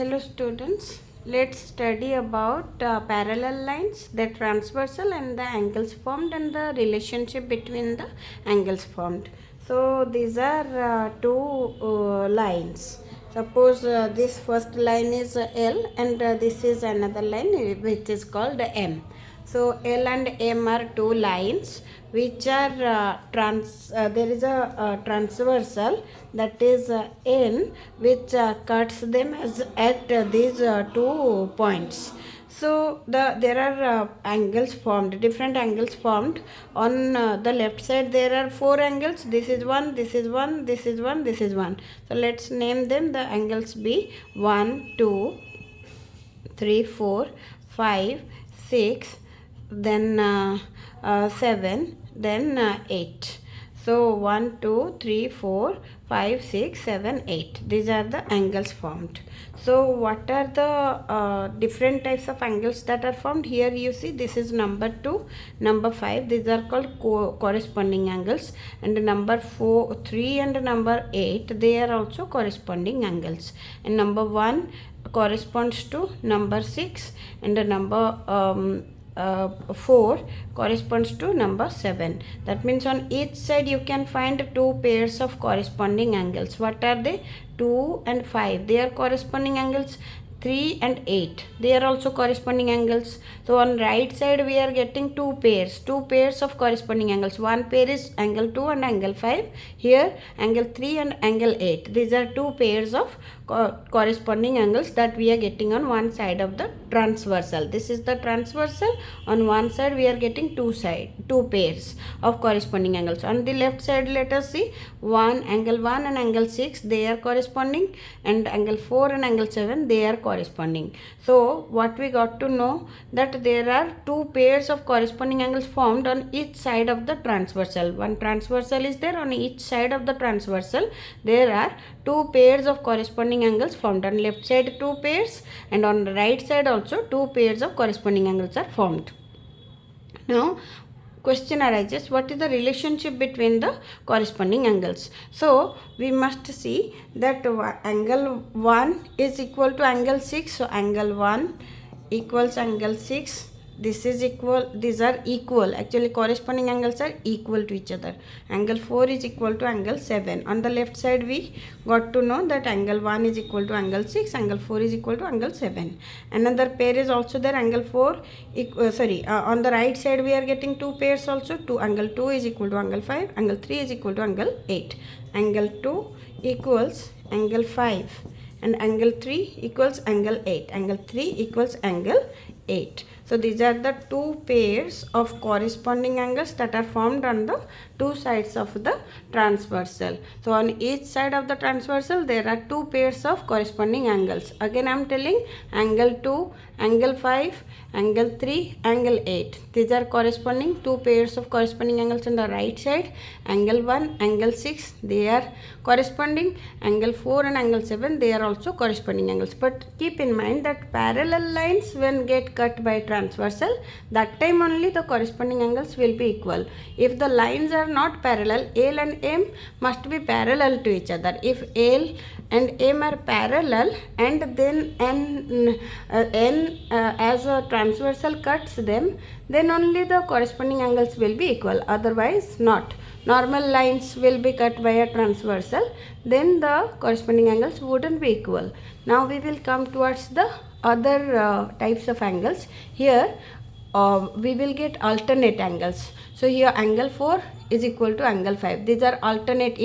Hello students, let's study about parallel lines, the transversal and the angles formed and the relationship between the angles formed. So these are two lines. Suppose this first line is L and this is another line which is called M. So L and M are two lines which are there is a transversal, that is N, which cuts them as at these 2 points. So there are angles formed, different angles formed. On the left side there are 4 angles. This is one, this is one, this is one, this is one. So let's name them. The angles be 1, 2, 3, 4, 5, 6, then 7, then 8. So 1, 2, 3, 4, 5, 6, 7, 8. These are the angles formed. So what are the different types of angles that are formed? Here you see this is number 2, number 5. These are called corresponding angles. And number 4, 3 and number 8, they are also corresponding angles. And number 1 corresponds to number 6 and the number 4 corresponds to number 7. That means on each side you can find two pairs of corresponding angles. What are they? 2 and 5, they are corresponding angles. 3 and 8, they are also corresponding angles. So on right side we are getting two pairs of corresponding angles. One pair is angle 2 and angle 5. Here angle 3 and angle 8. These are two pairs of corresponding angles that we are getting on one side of the transversal. This is the transversal. On one side we are getting two pairs of corresponding angles. On the left side, let us see, angle 1 and angle 6, they are corresponding, and angle 4 and angle 7, they are corresponding. So what we got to know, that there are two pairs of corresponding angles formed on each side of the transversal. One transversal is there. On each side of the transversal there are two pairs of corresponding angles formed. On left side two pairs, and on the right side also two pairs of corresponding angles are formed. Now question arises, what is the relationship between the corresponding angles? So we must see that angle 1 is equal to angle 6. So angle 1 equals angle 6. This is equal, these are equal, actually corresponding angles are equal to each other. Angle 4 is equal to angle 7. On the left side we got to know that angle 1 is equal to angle 6, angle 4 is equal to angle 7. Another pair is also there, angle 4 on the right side we are getting two pairs also. Angle 2 is equal to angle 5, angle 3 is equal to angle 8. Angle 2 equals angle 5 and angle 3 equals angle 8. Angle 3 equals angle 8. So these are the two pairs of corresponding angles that are formed on the two sides of the transversal. So on each side of the transversal there are two pairs of corresponding angles. Again I am telling, angle 2, angle 5, angle 3, angle 8. These are corresponding two pairs of corresponding angles on the right side. Angle 1, angle 6, they are corresponding. Angle 4 and angle 7, they are also corresponding angles. But keep in mind that parallel lines, when get cut by transversal, that time only the corresponding angles will be equal. If the lines are not parallel, L and M must be parallel to each other. If L and M are parallel and then N as a transversal cuts them, then only the corresponding angles will be equal, otherwise not. Normal lines will be cut by a transversal, then the corresponding angles wouldn't be equal. Now we will come towards the other types of angles. Here we will get alternate angles. So here angle 4 is equal to angle 5. These are alternate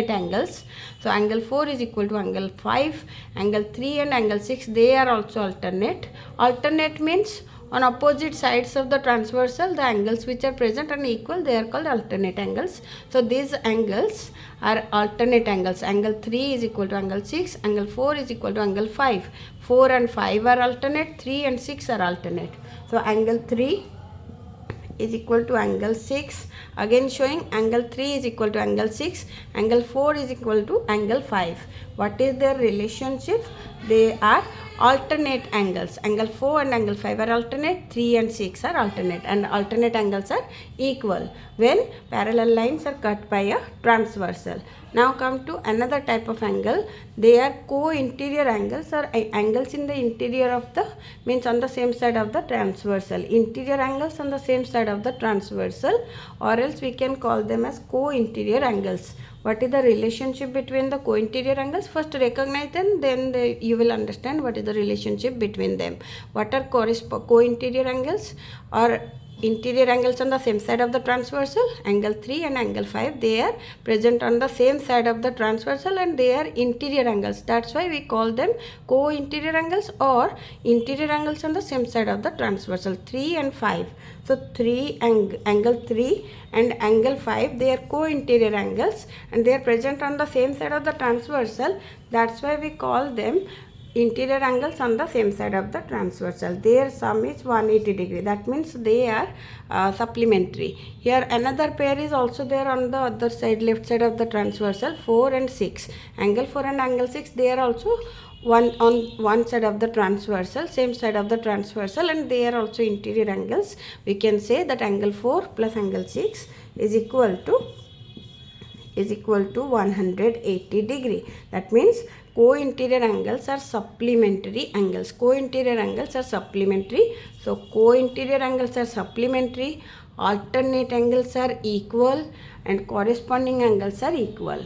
angles. So angle 4 is equal to angle 5, angle 3 and angle 6, they are also alternate. Alternate means on opposite sides of the transversal, the angles which are present and equal, they are called alternate angles. So these angles are alternate angles. Angle 3 is equal to angle 6, angle 4 is equal to angle 5. 4 and 5 are alternate, 3 and 6 are alternate. So angle 3 is equal to angle 6, again showing angle 3 is equal to angle 6, angle 4 is equal to angle 5. What is their relationship? They are alternate angles. Angle 4 and angle 5 are alternate, 3 and 6 are alternate, and alternate angles are equal when parallel lines are cut by a transversal. Now come to another type of angle. They are co-interior angles, or angles in the interior of the, means on the same side of the transversal. Interior angles on the same side of the transversal, or else we can call them as co-interior angles. What is the relationship between the co-interior angles? First recognize them, then you will understand what is the relationship between them. What are co-interior angles or interior angles on the same side of the transversal? Angle 3 and angle 5, they are present on the same side of the transversal and they are interior angles. That's why we call them co-interior angles or interior angles on the same side of the transversal. 3 and 5. So angle 3 and angle 5, they are co-interior angles and they are present on the same side of the transversal. That's why we call them interior angles on the same side of the transversal. Their sum is 180 degree. That means they are supplementary. Here another pair is also there on the other side, left side of the transversal, 4 and 6. Angle 4 and angle 6, they are also on one side of the transversal, same side of the transversal, and they are also interior angles. We can say that angle 4 plus angle 6 is equal to 180 degree. That means co-interior angles are supplementary angles. Co-interior angles are supplementary. So co-interior angles are supplementary, alternate angles are equal, and corresponding angles are equal.